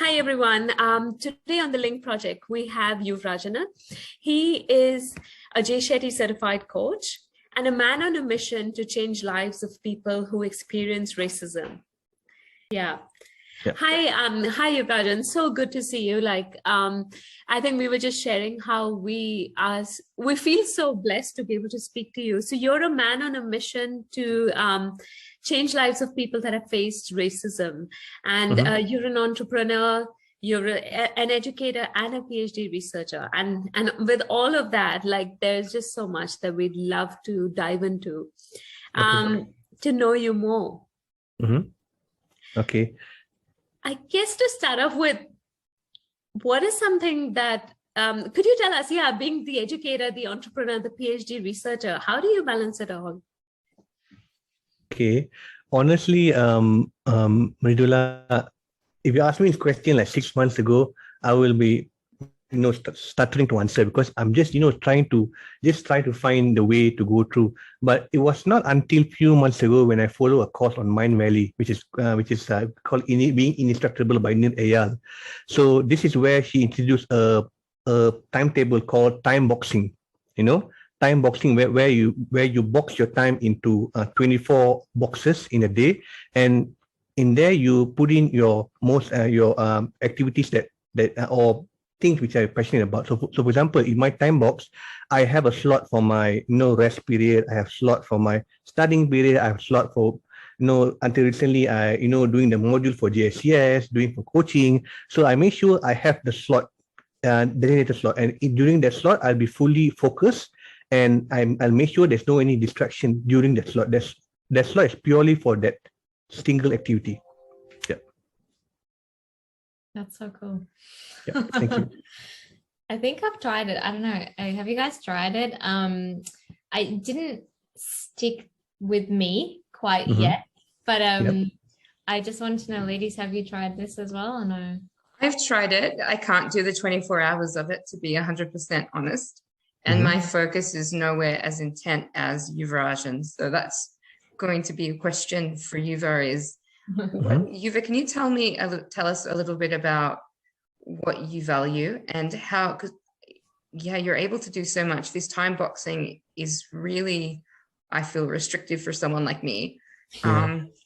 Hi, everyone. Today on the Link Project, we have Yuvarajan. He is a J. Shetty certified coach and a man on a mission to change lives of people who experience racism. Yeah. Hi, Yuvarajan. So good to see you. I think we were just sharing how we feel so blessed to be able to speak to you. So you're a man on a mission to change lives of people that have faced racism, and you're an entrepreneur. You're an educator and a PhD researcher, and with all of that, there's just so much that we'd love to dive into, to know you more. Okay. I guess to start off with, what is something that, could you tell us, being the educator, the entrepreneur, the PhD researcher, how do you balance it all? Okay. Honestly, Mridula, if you asked me this question like 6 months ago, I will be stuttering to answer because I'm just trying to find the way to go through. But it was not until few months ago when I follow a course on Mind Valley, which is called Being Indestructible by Nir Eyal. So this is where she introduced a timetable called time boxing. Time boxing where you box your time into 24 boxes in a day, and in there you put in your most activities that or things which I'm passionate about. So for example, in my time box, I have a slot for my rest period. I have slot for my studying period. I have slot for until recently I doing the module for JSCS, doing for coaching. So I make sure I have the slot, designated slot, and during that slot I'll be fully focused, and I'll make sure there's no any distraction during that slot. That slot is purely for that single activity. That's so cool. Yeah, thank you. I think I've tried it. I don't know. Have you guys tried it? I didn't stick with me quite yet, but I just wanted to know, ladies, have you tried this as well or no? I've tried it. I can't do the 24 hours of it, to be 100% honest. And my focus is nowhere as intent as Yuvarajan. So that's going to be a question for Yuva is, Yuva, can you tell us a little bit about what you value and how, because you're able to do so much. This time boxing is really, I feel, restrictive for someone like me.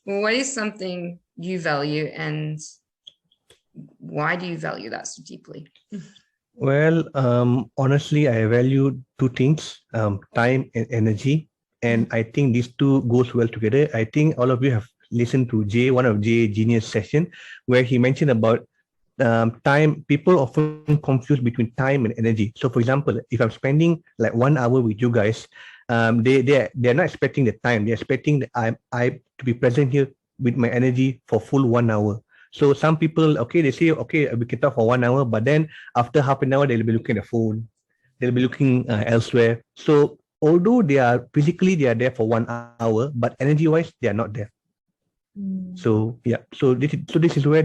What is something you value and why do you value that so deeply? Well, honestly, I value two things, time and energy. And I think these two goes well together. I think all of you have listened to one of Jay Genius session, where he mentioned about time. People often confuse between time and energy. So for example, if I'm spending like 1 hour with you guys, they're not expecting the time. They're expecting that I to be present here with my energy for full 1 hour. So some people, they say, we can talk for 1 hour, but then after half an hour, they'll be looking at the phone. They'll be looking elsewhere. So although they are physically there for 1 hour, but energy-wise, they are not there. So this is where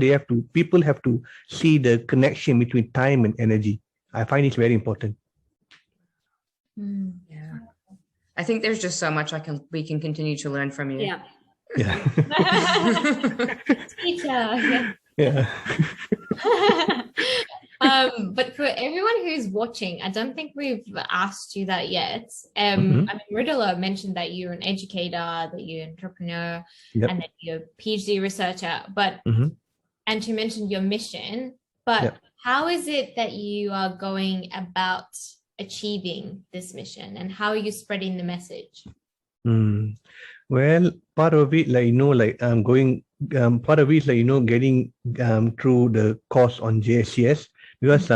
people have to see the connection between time and energy. I find it's very important. Yeah, I think there's just so much we can continue to learn from you. Yeah. Teacher. Yeah. But for everyone who's watching, I don't think we've asked you that yet. I mean, Mridula mentioned that you're an educator, that you're an entrepreneur, and that you're a PhD researcher. But and you mentioned your mission. But how is it that you are going about achieving this mission, and how are you spreading the message? Well, part of it, I'm going. Part of it is getting through the course on JSCS. Because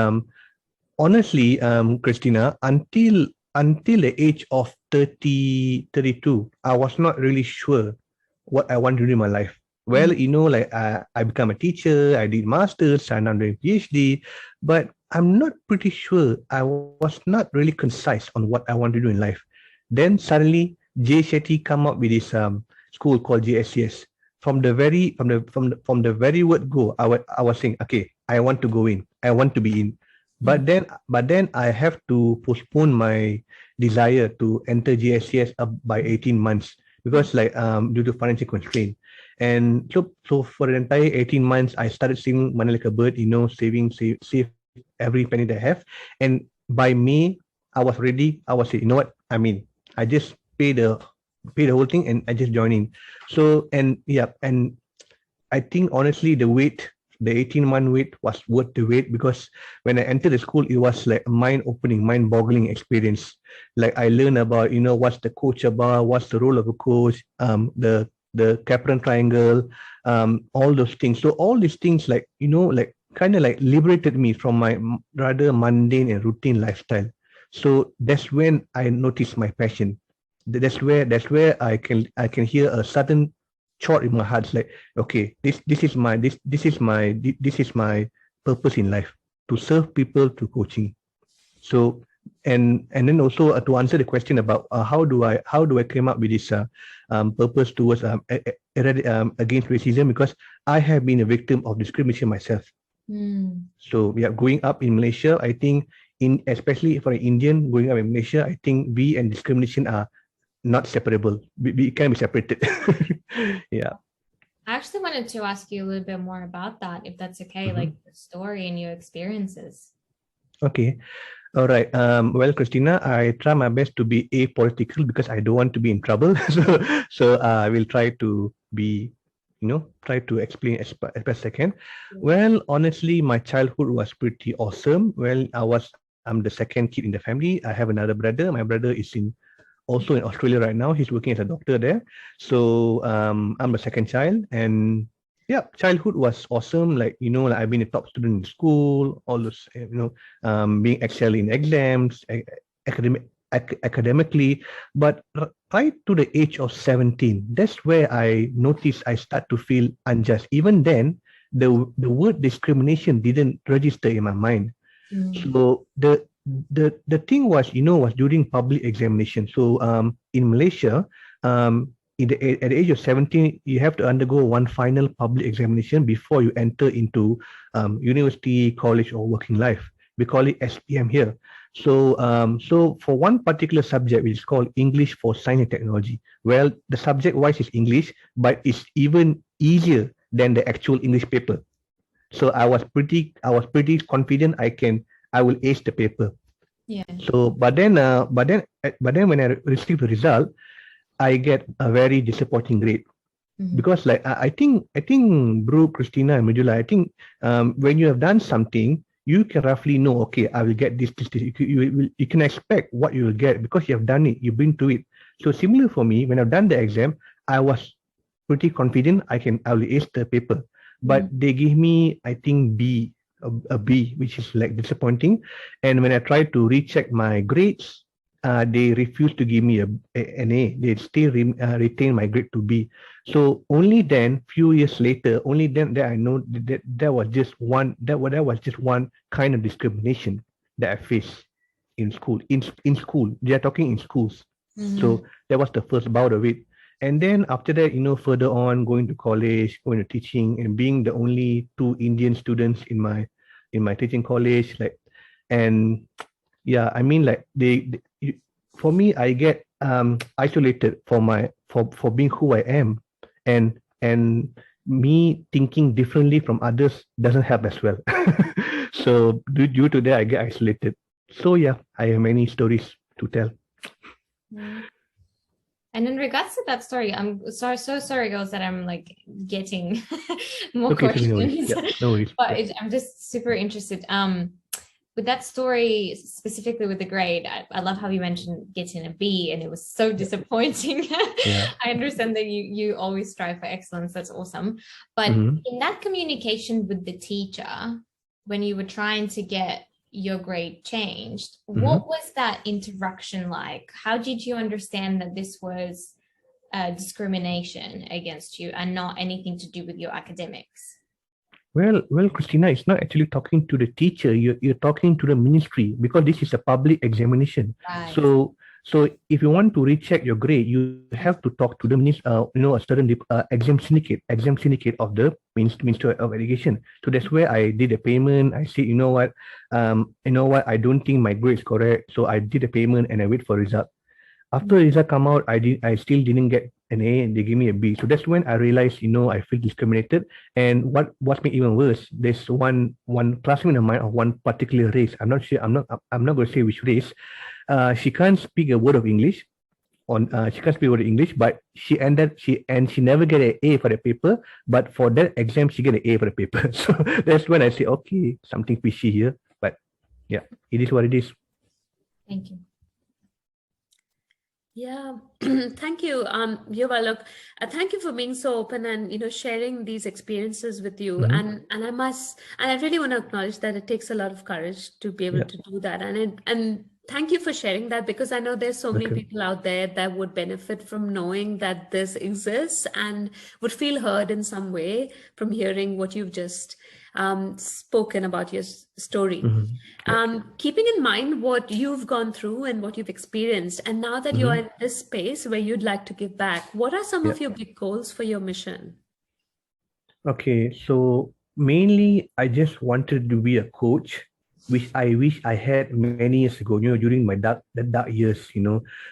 honestly, Christina, until the age of 32, I was not really sure what I want to do in my life. Well, I become a teacher, I did masters, and I'm doing PhD, but I'm not pretty sure. I was not really concise on what I want to do in life. Then suddenly, Jay Shetty come up with this school called JSCS. From the very word go, I was saying, okay, I want to go in. I want to be in. But then I have to postpone my desire to enter JSCS up by 18 months because like due to financial constraint. And so for the entire 18 months, I started saving money like a bird, save every penny that I have. And by May, I was ready. I was saying, you know what? I mean, I just pay the whole thing and I just join in. So and yeah, and I think honestly the 18-month wait was worth the wait, because when I entered the school, it was like a mind-opening, mind-boggling experience. Like I learned about, what's the coach about, what's the role of a coach, the Capron triangle, all those things. So all these things, like, like kind of like liberated me from my rather mundane and routine lifestyle. So that's when I noticed my passion. That's where I can hear a sudden thought in my heart. It's like, okay, this is my purpose in life, to serve people through coaching. So and then also to answer the question about how do I come up with this purpose towards against racism, because I have been a victim of discrimination myself. So yeah, growing up in Malaysia, I think especially for an Indian growing up in Malaysia, I think we and discrimination are not separable. We can be separated. Yeah. I actually wanted to ask you a little bit more about that, if that's okay, like your story and your experiences. Okay. All right. Well, Christina, I try my best to be apolitical because I don't want to be in trouble. So I will try to be, try to explain as best I can. Well, honestly, my childhood was pretty awesome. Well, I'm the second kid in the family. I have another brother. My brother is also in Australia right now. He's working as a doctor there. So I'm the second child, and yeah, childhood was awesome. Like, like I've been a top student in school, all those, being excel in exams, academically. But right to the age of 17, that's where I noticed I start to feel unjust. Even then, the word discrimination didn't register in my mind. So the thing was, was during public examination. So in Malaysia, at the age of 17, you have to undergo one final public examination before you enter into university, college, or working life. We call it SPM here. So so for one particular subject, which is called English for Science and Technology, well, the subject wise is English, but it's even easier than the actual English paper. So I was pretty confident I will ace the paper. Yeah. So but then when I received the result, I get a very disappointing grade. Because like I think Bro, Christina and Medula, I think when you have done something, you can roughly know, okay, I will get this. You can expect what you will get because you have done it, you've been to it. So similar for me, when I've done the exam, I was pretty confident I will ace the paper. But they gave me, I think, a B, which is like disappointing. And when I tried to recheck my grades, they refused to give me an A. They still retain my grade to B. So only then, few years later, only then that I know that was just one kind of discrimination that I faced in school. In school, they are talking in schools. So that was the first bout of it. And then after that, further on, going to college, going to teaching, and being the only two Indian students in my teaching college, like, and yeah, I mean, like for me, I get isolated for being who I am, and me thinking differently from others doesn't help as well. So due to that, I get isolated. So yeah, I have many stories to tell. And in regards to that story, I'm so sorry, girls, that I'm like getting more questions. No worries. Yeah, no worries. But I'm just super interested. With that story, specifically with the grade, I love how you mentioned getting a B, and it was so disappointing. Yeah. I understand that you always strive for excellence. That's awesome. But in that communication with the teacher, when you were trying to get your grade changed, what was that interaction like? How did you understand that this was discrimination against you and not anything to do with your academics? Well, Christina, it's not actually talking to the teacher. You're talking to the ministry, because this is a public examination. Right. So if you want to recheck your grade, you have to talk to the a certain exam syndicate of the Ministry of Education. So that's where I did a payment. I said, what, I don't think my grade is correct. So I did a payment and I wait for result. After result come out, I still didn't get an A, they give me a B. So that's when I realized, I feel discriminated. And what's made even worse, there's one classmate of mine of one particular race. I'm not sure. I'm not going to say which race. She can't speak a word of English. She can't speak a word of English, but she never get an A for the paper. But for that exam, she get an A for the paper. So that's when I say, okay, something fishy here. But yeah, it is what it is. Thank you. Yeah, thank you, Yuval. Look, thank you for being so open and sharing these experiences with you. And I really want to acknowledge that it takes a lot of courage to be able to do that. And thank you for sharing that, because I know there's so many people out there that would benefit from knowing that this exists and would feel heard in some way from hearing what you've just spoken about your story. Keeping in mind what you've gone through and what you've experienced, and now that you're in this space where you'd like to give back, what are some of your big goals for your mission? Okay, so mainly I just wanted to be a coach, which I wish I had many years ago, during my dark years,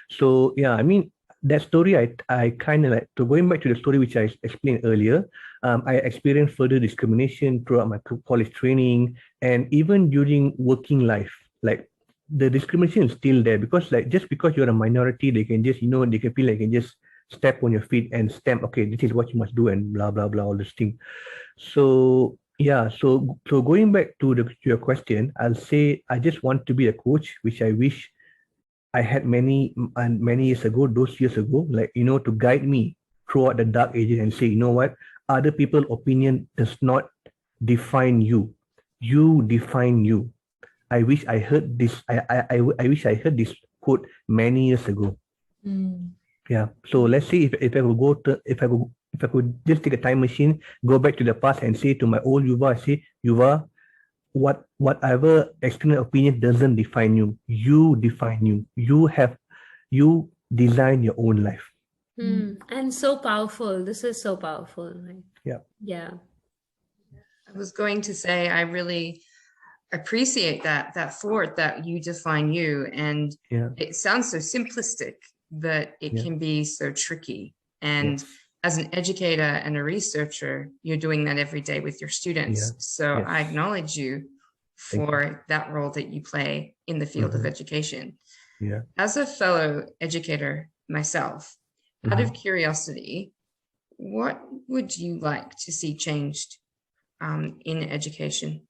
So yeah, I mean, that story, I kind of like, to going back to the story which I explained earlier, I experienced further discrimination throughout my college training and even during working life. Like, the discrimination is still there, because like, just because you're a minority, they can just, they can feel like they can just step on your feet and stamp, okay, this is what you must do, and blah, blah, blah, all this thing. So yeah, so going back to your question, I'll say I just want to be a coach, which I wish I had many years ago, those years ago, like, to guide me throughout the dark ages and say, you know what, other people's opinion does not define you. You define you. I wish I heard this. I wish I heard this quote many years ago. Yeah. So let's see if I could just take a time machine, go back to the past and say to my old Yuva, I say, Yuva, whatever external opinion doesn't define you. You define you. You design your own life. And so powerful. This is so powerful. Right? Yeah. I was going to say, I really appreciate that thought that you define you. And it sounds so simplistic, but it can be so tricky. And as an educator and a researcher, you're doing that every day with your students. So I acknowledge you for that role that you play in the field of education. As a fellow educator myself, out of curiosity, what would you like to see changed in education?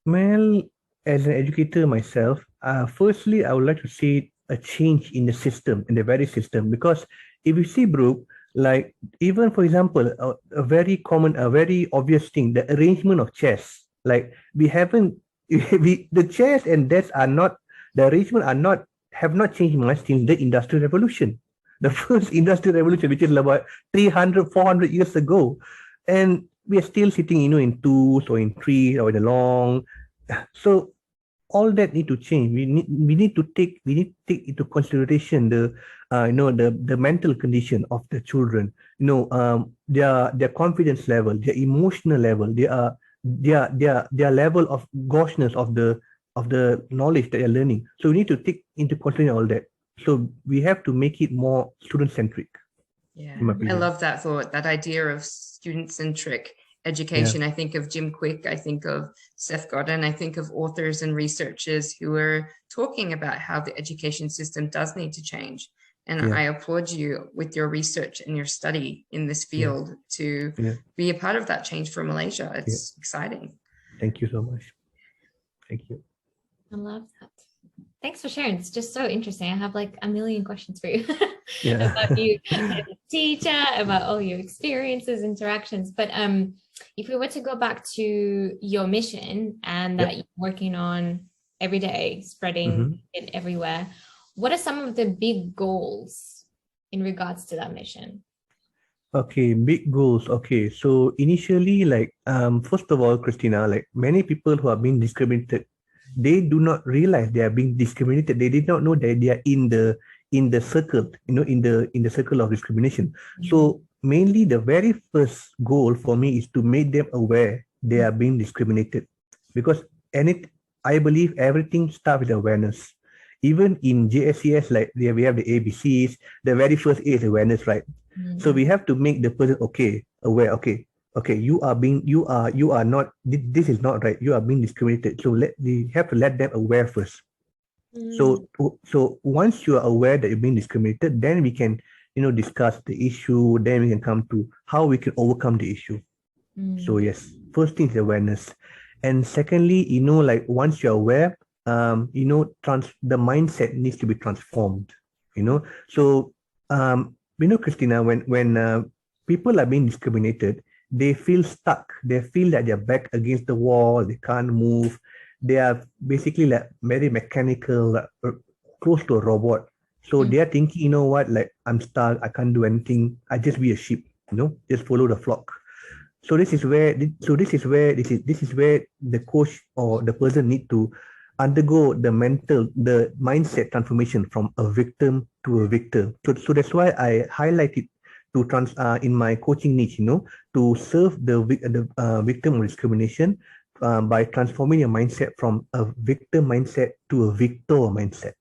Well, as an educator myself, firstly, I would like to see a change in the system, in the very system, because if you see, Brooke, like, even for example, a very obvious thing, the arrangement of chairs, like, the chairs and desks the arrangement have not changed much since the Industrial Revolution, the first Industrial Revolution, which is about 300, 400 years ago. And we are still sitting, in twos or in threes or in a long. So all that need to change. We need to take into consideration the mental condition of the children. Their confidence level, their emotional level, their level of goshness of the knowledge that they're learning. So we need to take into consideration all that. So we have to make it more student-centric. Yeah, I love that thought, that idea of student-centric education. I think of Jim Quick, I think of Seth Godin, I think of authors and researchers who are talking about how the education system does need to change. And I applaud you with your research and your study in this field to be a part of that change for Malaysia. It's exciting. Thank you so much. Thank you. I love that. Thanks for sharing. It's just so interesting. I have like a million questions for you about you as a teacher, about all your experiences, interactions. But if we were to go back to your mission and that you're working on every day, spreading it everywhere, what are some of the big goals in regards to that mission? Okay, big goals. Okay, so initially, like, first of all, Christina, like, many people who are being discriminated, they do not realize they are being discriminated. They did not know that they are in the circle, in the circle of discrimination. So mainly the very first goal for me is to make them aware they are being discriminated, because I believe everything starts with awareness. even in JSCS, like we have the ABCs, the very first A is awareness, right? So we have to make the person aware. Okay, you are not. This is not right. You are being discriminated. So we have to let them aware first. So once you are aware that you're being discriminated, then we can discuss the issue. Then we can come to how we can overcome the issue. So yes, first thing is awareness, and secondly, like once you're aware, the mindset needs to be transformed. So Christina, when people are being discriminated, they feel stuck. They feel that they're back against the wall. They can't move. They are basically like very mechanical, close to a robot. So they are thinking, you know what, like I'm stuck. I can't do anything. I just be a sheep. Just follow the flock. So this is where the coach or the person need to undergo the mindset transformation from a victim to a victor. So that's why I highlighted in my coaching niche, to serve the victim of discrimination by transforming your mindset from a victim mindset to a victor mindset.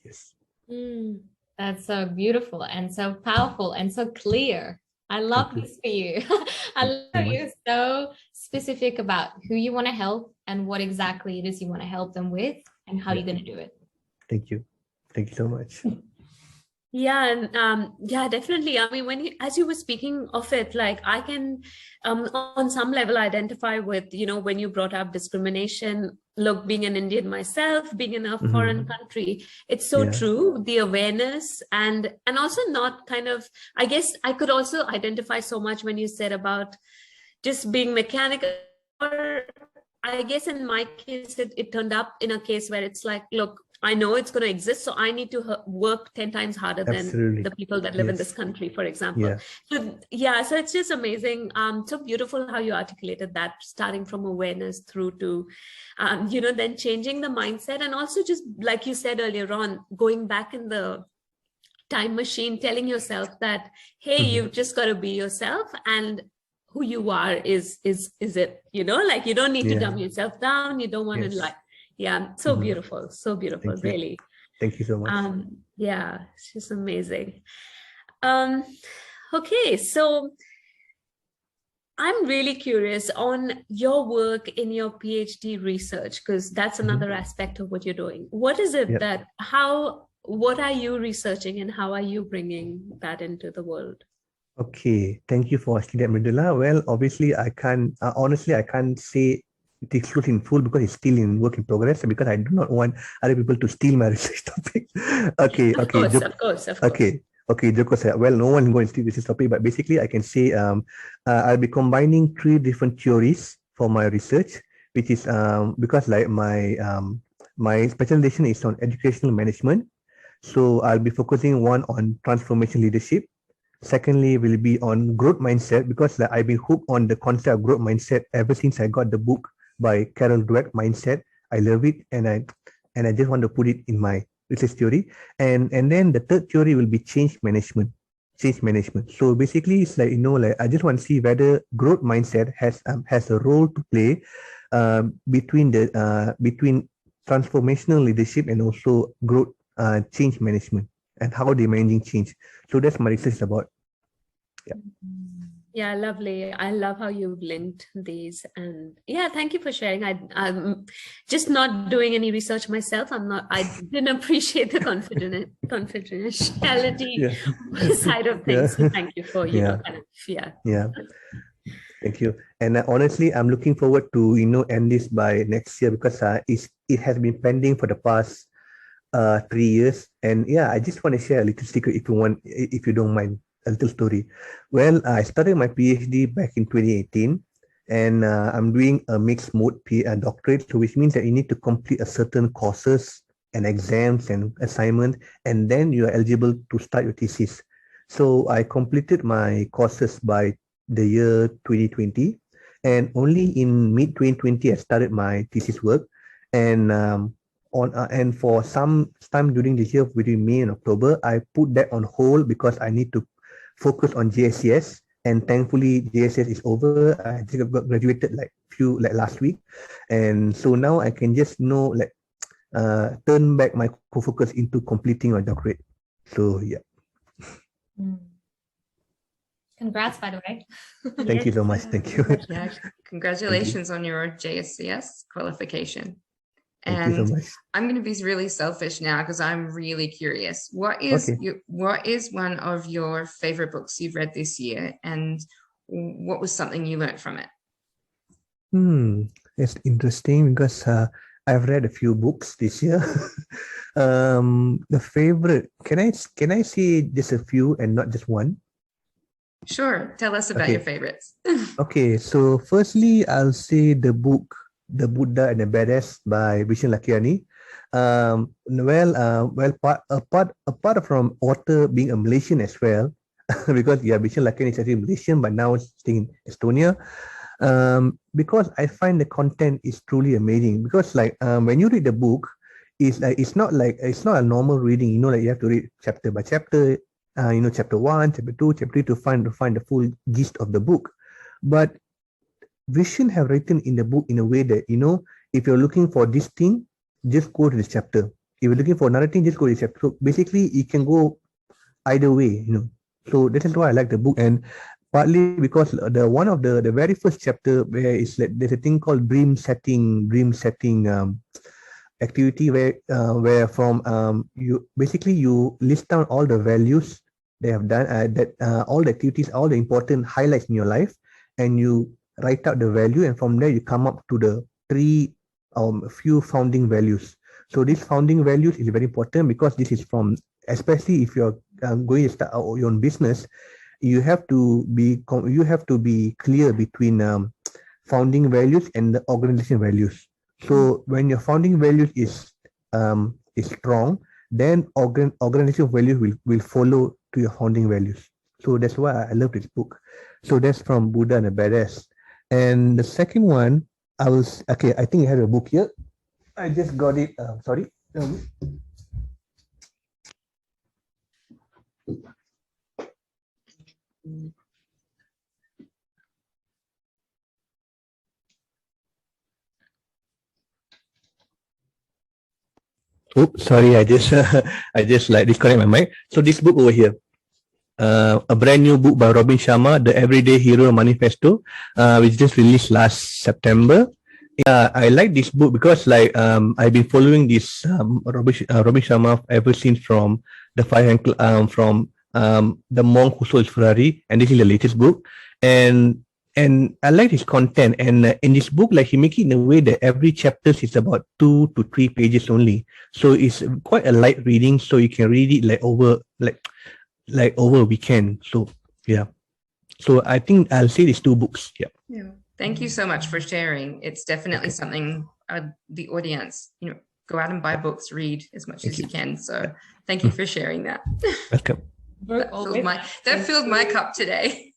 Yes. That's so beautiful and so powerful and so clear. I love this for you. I love that you're so specific about who you want to help and what exactly it is you want to help them with and how you're going to do it. Thank you. Thank you so much. Yeah, and definitely. I mean, as you were speaking of it, like I can, on some level, identify with, when you brought up discrimination. Look, being an Indian myself, being in a foreign country, it's so true. The awareness and also not kind of, I guess I could also identify so much when you said about just being mechanical. Or I guess in my case, it turned up in a case where it's like, look, I know it's going to exist, so I need to work 10 times harder than the people that live in this country, for example. So it's just amazing. So beautiful how you articulated that, starting from awareness through to, then changing the mindset. And also just like you said earlier on, going back in the time machine, telling yourself that, hey, you've just got to be yourself, and who you are is it, like you don't need to dumb yourself down. You don't want to so beautiful, really. Thank you so much. It's just amazing. Okay, so I'm really curious on your work in your PhD research, because that's another aspect of what you're doing. What is it what are you researching and how are you bringing that into the world? Okay, thank you for asking that, Mridula. Well, obviously I can't say it excludes in full because it's still in work in progress, because I do not want other people to steal my research topic. Okay. Of course. Okay, Joko said, well, no one is going to steal this topic, but basically I can say I'll be combining 3 different theories for my research, which is because like my specialization is on educational management. So I'll be focusing one on transformation leadership. Secondly, will be on growth mindset, because I've been hooked on the concept of growth mindset ever since I got the book by Carol Dweck, Mindset. I love it, and I just want to put it in my research theory. And then the third theory will be change management. So basically, it's like I just want to see whether growth mindset has a role to play between transformational leadership and also growth change management, and how they're managing change. So that's my research about. Yeah, lovely. I love how you've linked these, and thank you for sharing. I'm just not doing any research myself. I didn't appreciate the confidentiality side of things. So thank you for Thank you. And honestly, I'm looking forward to end this by next year, because it has been pending for the past 3 years. And I just want to share a little secret if you don't mind, a little story. Well, I started my PhD back in 2018, and I'm doing a mixed mode doctorate, so which means that you need to complete a certain courses and exams and assignment, and then you are eligible to start your thesis. So I completed my courses by the year 2020, and only in mid 2020 I started my thesis work. And and for some time during the year between May and October, I put that on hold because I need to focus on JSCS, and thankfully JSCS is over. I just got graduated like last week, and so now I can just turn back my focus into completing my doctorate. So yeah. Congrats, by the way. Thank you so much. Thank you. Yeah, congratulations on your JSCS qualification. Thank you so And much. I'm going to be really selfish now because I'm really curious. What is one of your favorite books you've read this year, and what was something you learned from it? It's interesting because I've read a few books this year. The favorite, can I say just a few and not just one? Sure. Tell us about your favorites. Okay, so firstly, I'll say the book, The Buddha and the Badass by Vishen Lakiani. Apart from author being a Malaysian as well, because Vishen Lakiani is actually Malaysian, but now staying in Estonia. Because I find the content is truly amazing. Because when you read the book, it's not a normal reading. You have to read chapter by chapter. Chapter 1, chapter 2, chapter 3 to find the full gist of the book. But Vishen have written in the book in a way that, if you're looking for this thing, just go to this chapter. If you're looking for another thing, just go to this chapter. So basically, it can go either way, So that is why I like the book, and partly because one of the very first chapter where there's a thing called dream setting activity where from you list down all the values they have done, all the activities, all the important highlights in your life, and you write out the value, and from there you come up to the few founding values. So these founding values is very important because this is especially if you're going to start your own business, you have to be clear between founding values and the organization values. So when your founding values is strong, then organization values will follow to your founding values. So that's why I love this book. So that's from Buddha and the Badass. And the second one, I think I have a book here. I just got it. Sorry. Oh, sorry, I just disconnect my mic. So this book over here, a brand new book by Robin Sharma, The Everyday Hero Manifesto, which just released last September. I like this book because I've been following this Robin Sharma ever since from the the monk who sold his Ferrari, and this is the latest book, and I like his content, and in this book, he make it in a way that every chapter is about 2 to 3 pages only, so it's quite a light reading, so you can read it over a weekend. So yeah, so I think I'll say these 2 books. Yeah. Thank you so much for sharing. It's definitely something the audience, go out and buy books, read as much as you can. So thank you for sharing that. Welcome. That filled my cup today.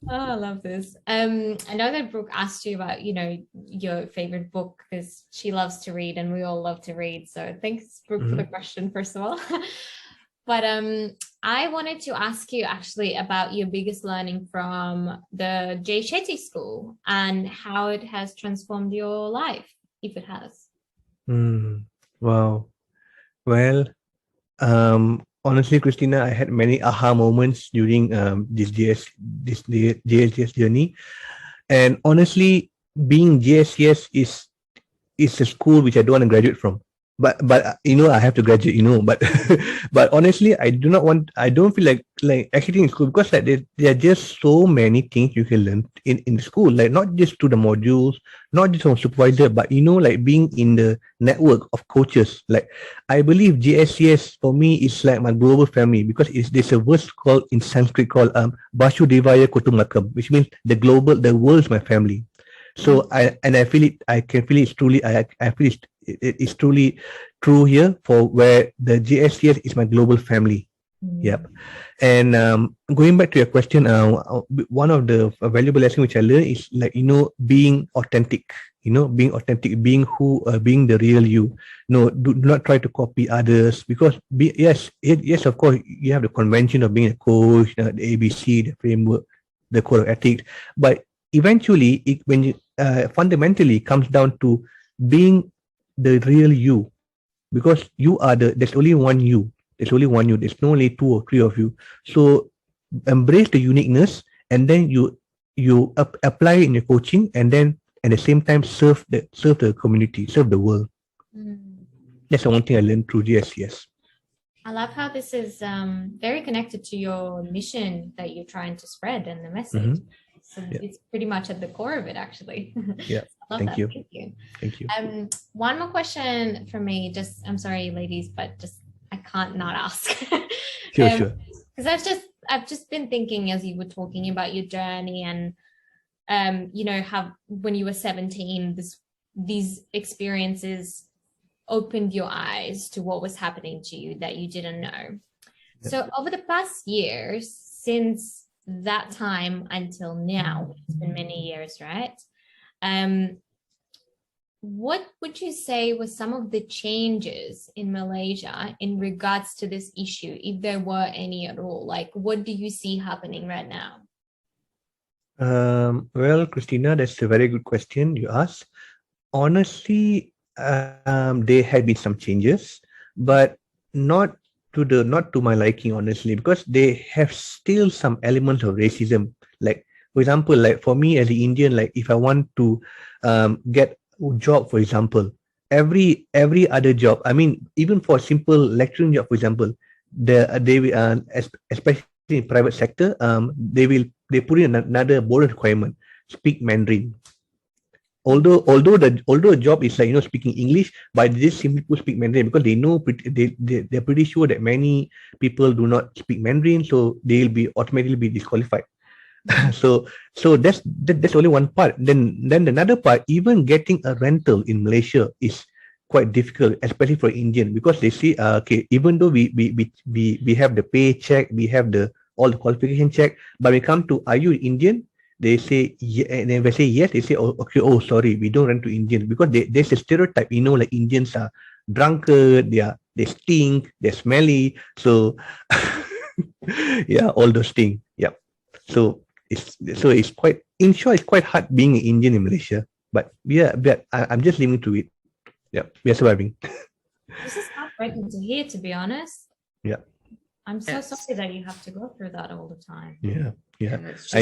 Oh, I love this. I know that Brooke asked you about, your favorite book because she loves to read and we all love to read. So thanks, Brooke, for the question, first of all. But I wanted to ask you actually about your biggest learning from the J. Shetty School and how it has transformed your life, if it has. Wow. Well, honestly, Christina, I had many aha moments during this JSCS journey, and honestly, being JSCS is a school which I don't want to graduate from. But I have to graduate, but honestly, I don't feel like actually in school, because there are just so many things you can learn in the school, not just to the modules, not just from supervisor, but being in the network of coaches. I believe JSCS for me is like my global family, because there's a verse called in Sanskrit called Vasudevaya Kutumbakam, which means the world is my family. So I feel it. I can feel it's truly. I feel it's truly true here, for where the JSCS is my global family. Yep. And going back to your question, one of the valuable lessons which I learned is being authentic. Being authentic, being the real you. No, do not try to copy others, because yes, of course you have the convention of being a coach, the ABC, the framework, the code of ethics, but eventually, when fundamentally comes down to being the real you, because you are there's only one you. There's only one you. There's no only two or three of you. So embrace the uniqueness, and then you apply it in your coaching, and then at the same time serve the community, serve the world. That's the one thing I learned through GSCS. I love how this is very connected to your mission that you're trying to spread and the message. So it's pretty much at the core of it, actually. Yeah. I love Thank that. you. Thank you. One more question from me. I'm sorry, ladies, but I can't not ask. Sure. Because I've just been thinking as you were talking about your journey and how when you were 17, these experiences opened your eyes to what was happening to you that you didn't know. Yeah. So over the past years, since that time until now, it's been many years, right? What would you say was some of the changes in Malaysia in regards to this issue, if there were any at all? Like, what do you see happening right now? Well, Christina, that's a very good question you asked. Honestly, there have been some changes, but not to my liking, honestly, because they have still some elements of racism. Like, for example, like for me as an Indian, like if I want to get a job, for example, every other job, I mean, even for a simple lecturing job, for example, especially in private sector, they put in another bonus requirement: speak Mandarin. Although the job is like speaking English, but they just simply speak Mandarin because they know they're pretty sure that many people do not speak Mandarin, so they'll be automatically be disqualified. so that's only one part. Then another part, even getting a rental in Malaysia is quite difficult, especially for Indian, because they see okay, even though we have the pay check, we have all the qualification check, but when it comes to are you Indian, they say yeah, and if I say yes, they say okay, sorry, we don't rent to Indian, because there's a stereotype, like Indians are drunkard, they stink, they're smelly, so yeah, all those things. Yeah, so it's quite, in short, it's quite hard being an Indian in Malaysia, but I'm just living through it. Yeah, we are surviving. This is heartbreaking to hear, to be honest. Yeah, I'm so sorry that you have to go through that all the time. Yeah. And it's just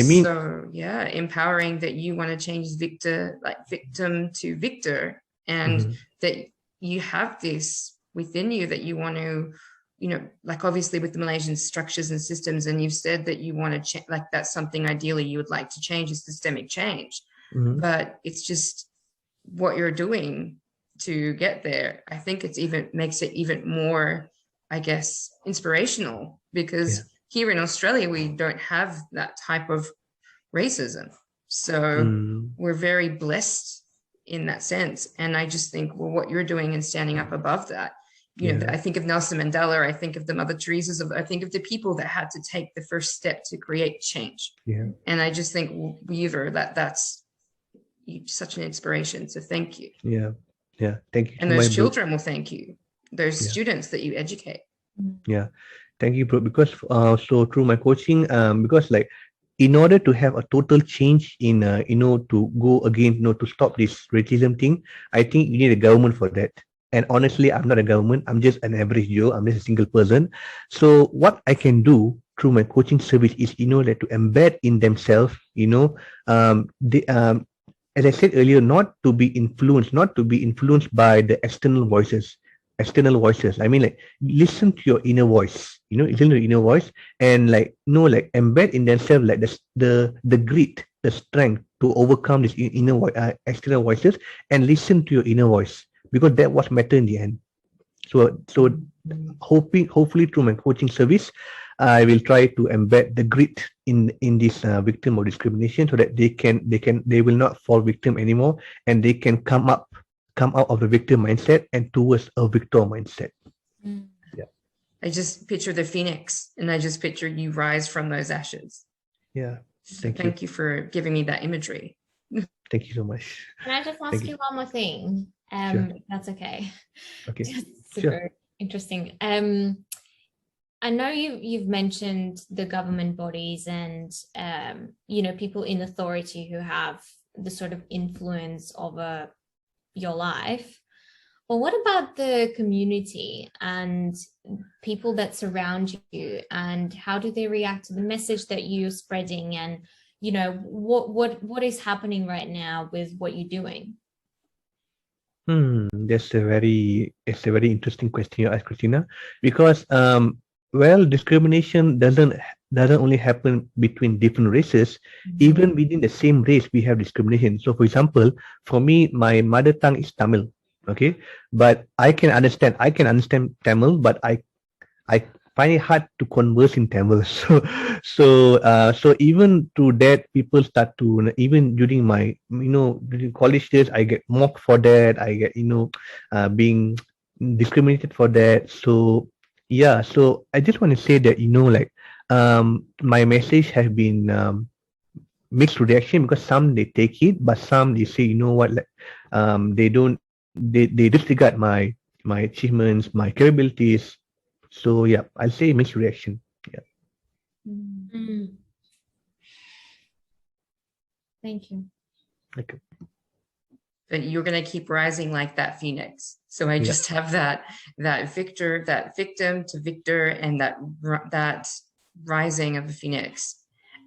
empowering that you want to change victim to victor, and that you have this within you that you want to, like obviously with the Malaysian structures and systems, and you've said that you want to like that's something ideally you would like to change, is systemic change. But it's just what you're doing to get there. I think makes it even more, I guess, inspirational, because here in Australia, we don't have that type of racism. So we're very blessed in that sense. And I just think, well, what you're doing and standing up above that, I think of Nelson Mandela, I think of the Mother Teresa's, I think of the people that had to take the first step to create change. Yeah. And I just think, Weaver, that's such an inspiration. So thank you. Yeah. Yeah. Thank you. And those children will thank you. Those students that you educate. Yeah. Thank you, bro. Because so through my coaching, because like in order to have a total change in to go again, to stop this racism thing, I think you need a government for that. And honestly, I'm not a government. I'm just an average Joe. I'm just a single person. So what I can do through my coaching service is, that to embed in themselves, as I said earlier, not to be influenced by the external voices. I mean, like, listen to your inner voice, listen to your inner voice, and embed in themselves like the grit, the strength to overcome this external voices, and listen to your inner voice, because that was matter in the end. So hopefully through my coaching service, I will try to embed the grit in this victim of discrimination, so that they will not fall victim anymore, and they can come out of the victim mindset and towards a victor mindset. Yeah. I just picture the phoenix, and I just picture you rise from those ashes. Yeah. Thank you for giving me that imagery. Thank you so much. Can I just ask you one more thing? Sure. That's okay. Okay. Super interesting. I know you've mentioned the government bodies and people in authority who have the sort of influence over your life. Well, what about the community and people that surround you, and how do they react to the message that you're spreading? And, you know, what is happening right now with what you're doing? It's a very interesting question you ask, Christina, because well, discrimination doesn't only happen between different races. Even within the same race, we have discrimination. So, for example, for me, my mother tongue is Tamil. Okay, but I can understand Tamil, but I find it hard to converse in Tamil. So even through that, people start to, even during my during college days, I get mocked for that. I get being discriminated for that. So yeah, so I just want to say that like my message has been mixed reaction, because some they take it, but some they say what, like they don't, they disregard my achievements, my capabilities. So yeah, I'll say mixed reaction. Yeah. Thank you. Okay. But you're going to keep rising like that phoenix. So I just have that victim to victor, and that rising of a phoenix.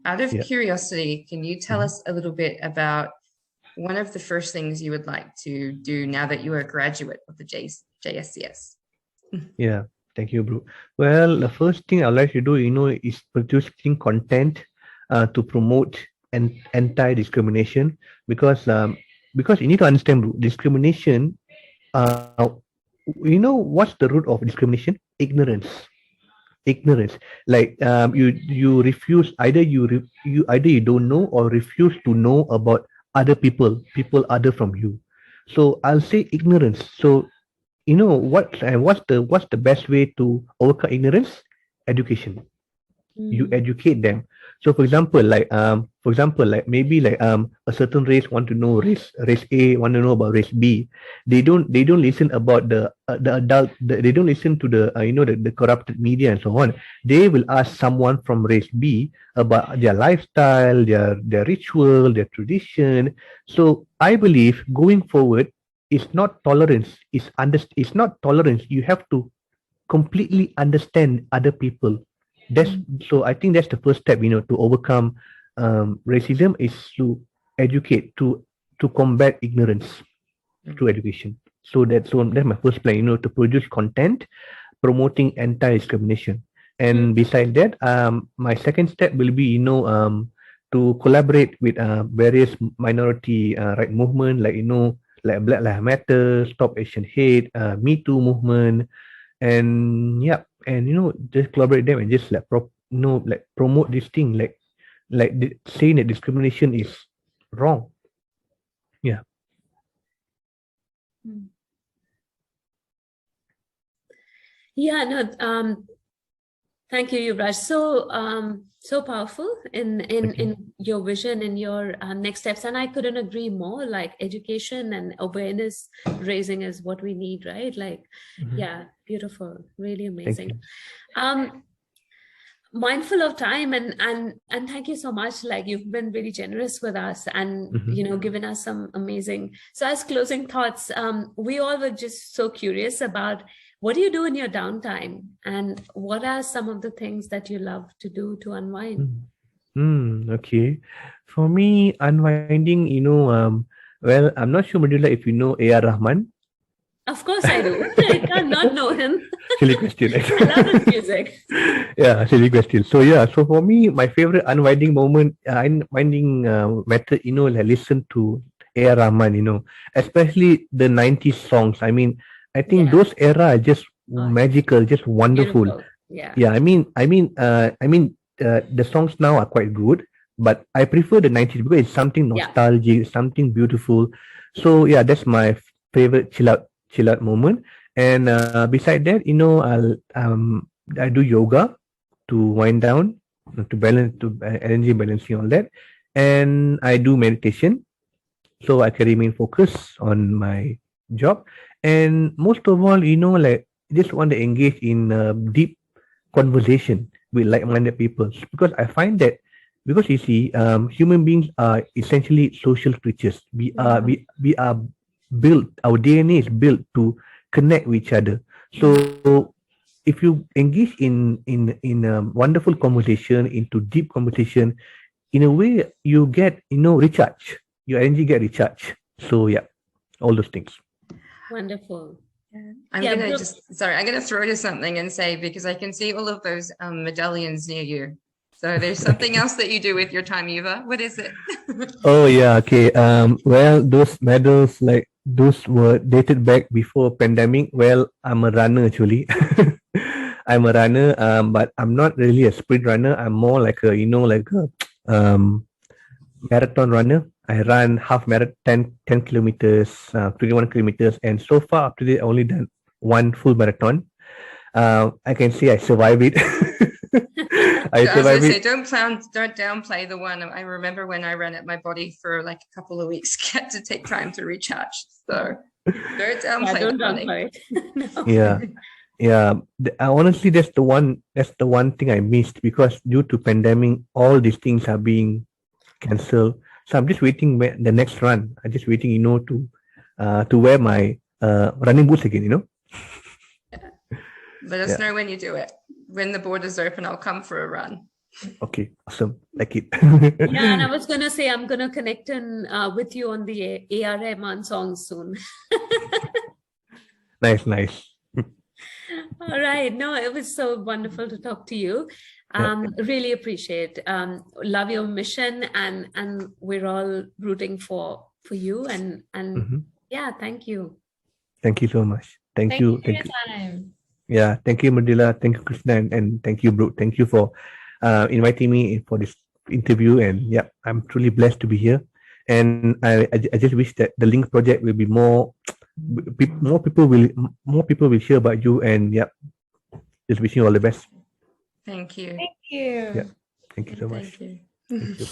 Out of curiosity, can you tell us a little bit about one of the first things you would like to do now that you are a graduate of the JSCS? Yeah, thank you, bro. Well, the first thing I'd like to do, is producing content to promote anti-discrimination, because you need to understand, bro, discrimination. What's the root of discrimination? Ignorance. Like you refuse, either you don't know or refuse to know about other people other from you. So I'll say ignorance. So what's the best way to overcome ignorance? Education. You educate them. So for example, like maybe like a certain race want to know race A, want to know about race B. They don't listen about the adult, they don't listen to the the corrupted media and so on. They will ask someone from race B about their lifestyle, their ritual, their tradition. So I believe going forward, it's not tolerance, it's not tolerance. You have to completely understand other people. So I think that's the first step, to overcome racism, is to educate, to combat ignorance through education. So that's my first plan, to produce content promoting anti-discrimination. And beside that, my second step will be, to collaborate with various minority right movement, like like Black Lives Matter, Stop Asian Hate, Me Too movement, and just collaborate them and just like like promote this thing, like saying that discrimination is wrong. Thank you, Yuvraj. So powerful in your vision and your next steps, and I couldn't agree more. Like education and awareness raising is what we need, right? Like, beautiful, really amazing. Mindful of time, and thank you so much. Like, you've been really generous with us, and given us some amazing. So as closing thoughts, we all were just so curious about, what do you do in your downtime, and what are some of the things that you love to do to unwind? Okay. For me, unwinding, well, I'm not sure, Madula, if you know A.R. Rahman. Of course I do. I cannot know him. Silly question. I love his music. Yeah, silly question. So so for me, my favorite unwinding moment, unwinding method, like listen to A.R. Rahman, especially the 90s songs. I mean, I think those era are just magical, just wonderful. Beautiful. Yeah. I mean, the songs now are quite good, but I prefer the 90s because it's something nostalgic, something beautiful. So that's my favorite chill out moment. And beside that, I do yoga to wind down, to balance, to energy balancing, all that, and I do meditation so I can remain focused on my job. And most of all, like, just want to engage in deep conversation with like-minded people, because I find that because you see, human beings are essentially social creatures. We are built. Our DNA is built to connect with each other. So if you engage in a wonderful conversation, into deep conversation, in a way you get recharge. Your energy get recharged. So yeah, all those things. Wonderful. I'm gonna throw to something and say, because I can see all of those medallions near you. So there's something else that you do with your time, Yuva. What is it? Oh yeah, okay. Well, those medals, like those were dated back before pandemic. Well, I'm a runner actually. I'm a runner, but I'm not really a sprint runner. I'm more like a, marathon runner. I run half marathon, 10 kilometers, 21 kilometers, and so far up to date, I only done one full marathon. I can say I survived it. I was gonna say, don't downplay the one. I remember when I ran it, my body for like a couple of weeks had to take time to recharge. So don't downplay it. No. Yeah. Honestly, that's the one thing I missed, because due to pandemic, all these things are being cancelled. So I'm just waiting the next run. I'm just waiting, to wear my running boots again. Let us know when you do it. When the borders open, I'll come for a run. Okay, awesome. Like it. Yeah, and I was gonna say I'm gonna connect with you on the ARM song soon. Nice. All right. No, it was so wonderful to talk to you. Really appreciate. Love your mission, and we're all rooting for you. And yeah, thank you. Thank you so much. Thank you. For your time. Yeah, thank you, Madila. Thank you, Krishna, and thank you, Brooke. Thank you for inviting me for this interview. And yeah, I'm truly blessed to be here. And I just wish that the Link project will be more people will hear about you. And yeah, just wishing you all the best. Thank you. Thank you. Yeah, thank you so much. Thank you. Thank you.